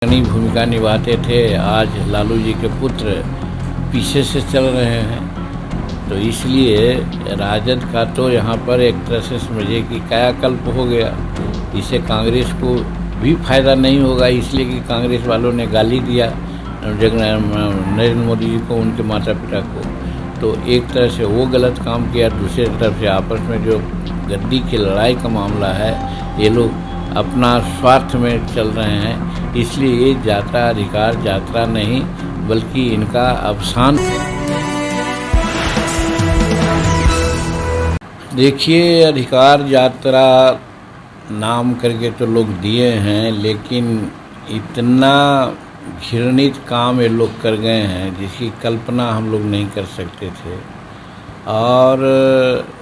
अग्रणी भूमिका निभाते थे। आज लालू जी के पुत्र पीछे से चल रहे हैं, तो इसलिए राजद का तो यहाँ पर एक तरह से समझिए कि कायाकल्प हो गया। इससे कांग्रेस को भी फायदा नहीं होगा, इसलिए कि कांग्रेस वालों ने गाली दिया नरेंद्र मोदी जी को, उनके माता पिता को, तो एक तरह से वो गलत काम किया। दूसरी तरफ से आपस में जो गद्दी की लड़ाई का मामला है, ये लोग अपना स्वार्थ में चल रहे हैं, इसलिए ये यात्रा अधिकार यात्रा नहीं बल्कि इनका अवसान। देखिए, अधिकार यात्रा नाम करके तो लोग दिए हैं, लेकिन इतना घृणित काम ये लोग कर गए हैं जिसकी कल्पना हम लोग नहीं कर सकते थे, और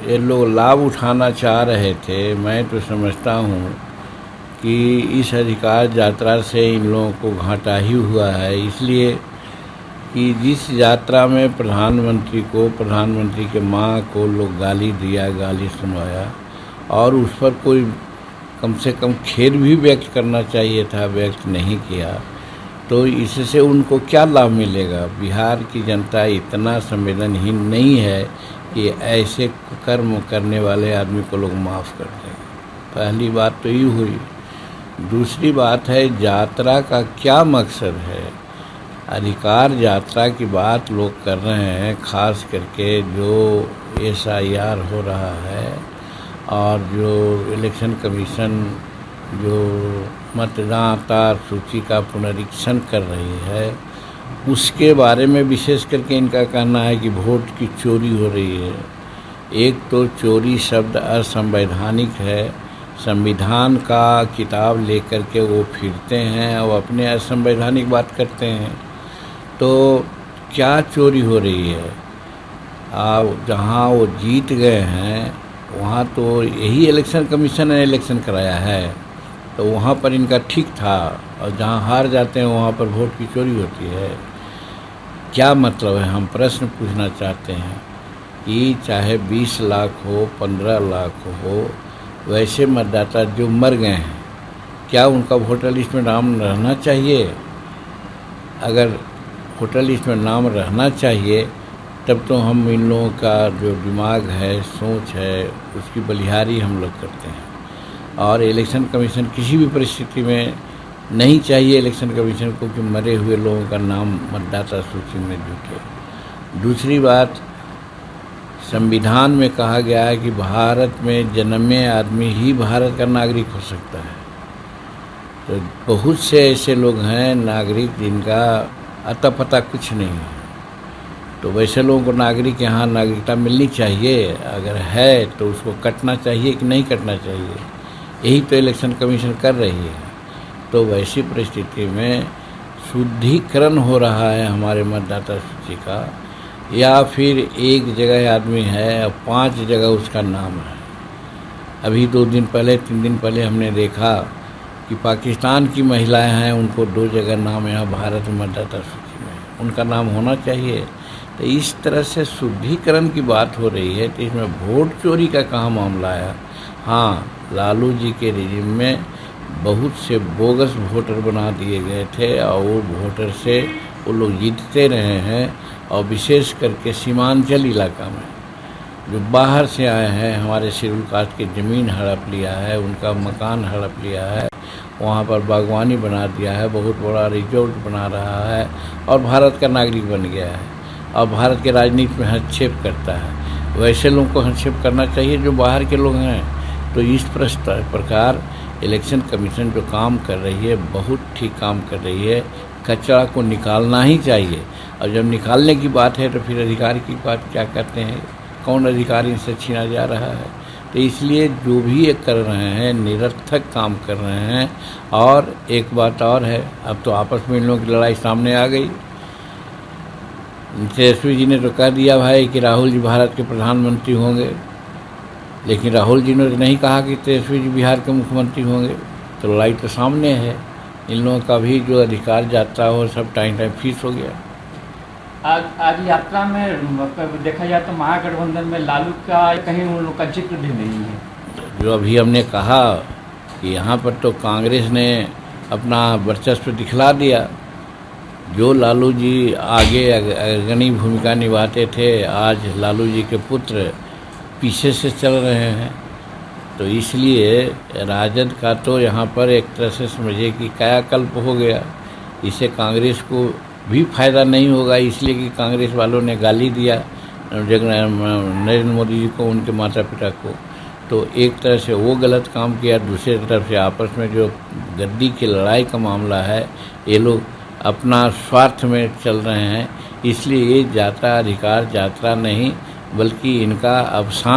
ये लोग लाभ उठाना चाह रहे थे। मैं तो समझता हूँ कि इस अधिकार यात्रा से इन लोगों को घाटा ही हुआ है, इसलिए कि जिस यात्रा में प्रधानमंत्री के माँ को लोग गाली दिया, गाली सुनवाया, और उस पर कोई कम से कम खेद भी व्यक्त करना चाहिए था, व्यक्त नहीं किया, तो इससे उनको क्या लाभ मिलेगा। बिहार की जनता इतना संवेदनहीन नहीं है कि ऐसे कर्म करने वाले आदमी को लोग माफ़ कर दें। पहली बात तो ये हुई। दूसरी बात है, यात्रा का क्या मकसद है। अधिकार यात्रा की बात लोग कर रहे हैं, खास करके जो SIR हो रहा है और जो इलेक्शन कमीशन जो मतदाता सूची का पुनरीक्षण कर रही है, उसके बारे में विशेष करके इनका कहना है कि वोट की चोरी हो रही है। एक तो चोरी शब्द असंवैधानिक है। संविधान का किताब लेकर के वो फिरते हैं और अपने असंवैधानिक बात करते हैं, तो क्या चोरी हो रही है। जहाँ वो जीत गए हैं वहाँ तो यही इलेक्शन कमीशन ने इलेक्शन कराया है, तो वहाँ पर इनका ठीक था, और जहाँ हार जाते हैं वहाँ पर वोट की चोरी होती है। क्या मतलब है, हम प्रश्न पूछना चाहते हैं कि चाहे 20 लाख हो, 15 लाख हो, वैसे मतदाता जो मर गए हैं, क्या उनका वोटर लिस्ट में नाम रहना चाहिए। अगर वोटर लिस्ट में नाम रहना चाहिए तब तो हम इन लोगों का जो दिमाग है, सोच है, उसकी बलिहारी हम लोग करते हैं। और इलेक्शन कमीशन किसी भी परिस्थिति में नहीं चाहिए इलेक्शन कमीशन को कि मरे हुए लोगों का नाम मतदाता सूची में जुटे। दूसरी बात, संविधान में कहा गया है कि भारत में जन्मे आदमी ही भारत का नागरिक हो सकता है। तो बहुत से ऐसे लोग हैं नागरिक जिनका अता पता कुछ नहीं है, तो वैसे लोगों को यहाँ नागरिकता मिलनी चाहिए। अगर है तो उसको कटना चाहिए कि नहीं कटना चाहिए, यही तो इलेक्शन कमीशन कर रही है। तो वैसी परिस्थिति में शुद्धिकरण हो रहा है हमारे मतदाता सूची का, या फिर एक जगह आदमी है और 5 जगह उसका नाम है। अभी 2 दिन पहले 3 दिन पहले हमने देखा कि पाकिस्तान की महिलाएं हैं, उनको 2 जगह नाम यहाँ भारत में मतदाता सूची में उनका नाम होना चाहिए। तो इस तरह से शुद्धिकरण की बात हो रही है, तो इसमें वोट चोरी का कहाँ मामला आया। हाँ, लालू जी के रिजिम में बहुत से बोगस वोटर बना दिए गए थे, और वो वोटर से वो लोग जीतते रहे हैं। और विशेष करके सीमांचल इलाका में जो बाहर से आए हैं, हमारे शेड्यूल कास्ट की ज़मीन हड़प लिया है, उनका मकान हड़प लिया है, वहाँ पर बागवानी बना दिया है, बहुत बड़ा रिजॉर्ट बना रहा है, और भारत का नागरिक बन गया है, और भारत के राजनीति में हस्तक्षेप करता है। वैसे लोगों को हस्तक्षेप करना चाहिए जो बाहर के लोग हैं। तो इस प्रकार इलेक्शन कमीशन जो काम कर रही है, बहुत ठीक काम कर रही है। कचरा को निकालना ही चाहिए, और जब निकालने की बात है तो फिर अधिकार की बात क्या करते हैं, कौन अधिकार इनसे छीना जा रहा है। तो इसलिए जो भी ये कर रहे हैं निरर्थक काम कर रहे हैं। और एक बात और है, अब तो आपस में इन लोगों की लड़ाई सामने आ गई। तेजस्वी जी ने तो कह दिया भाई कि राहुल जी भारत के प्रधानमंत्री होंगे, लेकिन राहुल जी ने तो नहीं कहा कि तेजस्वी जी बिहार के मुख्यमंत्री होंगे। तो लड़ाई तो सामने है। इन लोगों का भी जो अधिकार यात्रा हो सब टाइम फीस हो गया। आज यात्रा में देखा जाए तो महागठबंधन में लालू का कहीं उन लोग का जिक्र भी नहीं है। जो अभी हमने कहा कि यहाँ पर तो कांग्रेस ने अपना वर्चस्व दिखला दिया। जो लालू जी आगे अग्रणी भूमिका निभाते थे, आज लालू जी के पुत्र पीछे से चल रहे हैं। तो इसलिए राजद का तो यहाँ पर एक तरह से समझिए कि कायाकल्प हो गया। इससे कांग्रेस को भी फायदा नहीं होगा, इसलिए कि कांग्रेस वालों ने गाली दिया नरेंद्र मोदी जी को, उनके माता पिता को। तो एक तरह से वो गलत काम किया, दूसरी तरफ से आपस में जो गद्दी की लड़ाई का मामला है, ये लोग अपना स्वार्थ में चल रहे हैं। इसलिए ये यात्रा अधिकार यात्रा नहीं, बल्कि इनका अवसान